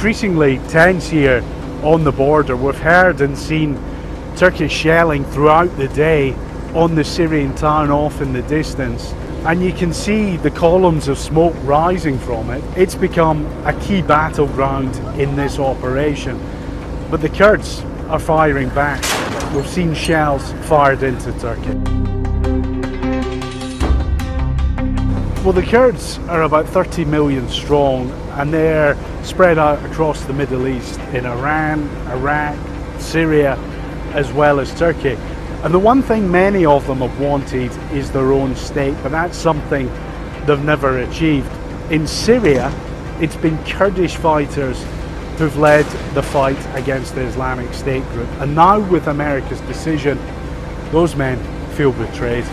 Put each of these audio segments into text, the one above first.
increasingly tense here on the border. We've heard and seen Turkish shelling throughout the day on the Syrian town off in the distance, and you can see the columns of smoke rising from it. It's become a key battleground in this operation, but the Kurds are firing back. We've seen shells fired into Turkey. Well, the Kurds are about 30 million strong, and they're spread out across the Middle East in Iran, Iraq, Syria, as well as Turkey. And the one thing many of them have wanted is their own state, but that's something they've never achieved. In Syria, it's been Kurdish fighters who've led the fight against the Islamic State group. And now with America's decision, those men feel betrayed.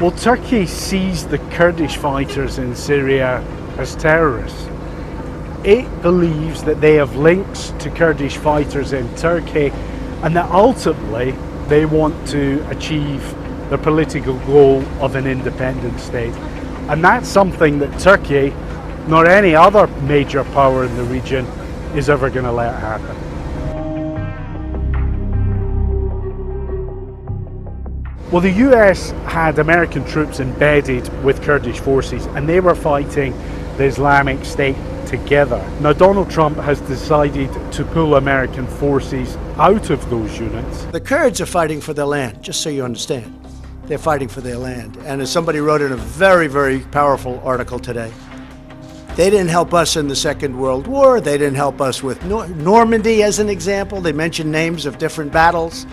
Well, Turkey sees the Kurdish fighters in Syria as terrorists. It believes that they have links to Kurdish fighters in Turkey, and that ultimately they want to achieve the political goal of an independent state. And that's something that Turkey, nor any other major power in the region, is ever going to let happen. Well, the US had American troops embedded with Kurdish forces, and they were fighting the Islamic State together. Now, Donald Trump has decided to pull American forces out of those units. The Kurds are fighting for their land, just so you understand. They're fighting for their land. And as somebody wrote in a very, very powerful article today, they didn't help us in the Second World War. They didn't help us with Normandy, as an example. They mentioned names of different battles.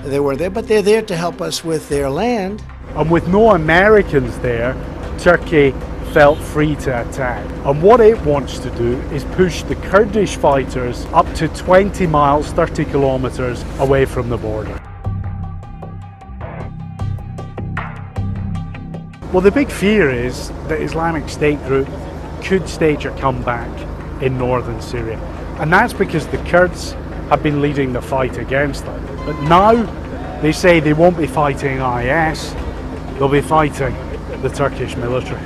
They were there, but they're there to help us with their land. And with no Americans there, Turkey felt free to attack. And what it wants to do is push the Kurdish fighters up to 20 miles, 30 kilometers away from the border. Well, the big fear is that Islamic State group could stage a comeback in northern Syria. And that's because the Kurds have been leading the fight against them. But now they say they won't be fighting IS, they'll be fighting the Turkish military.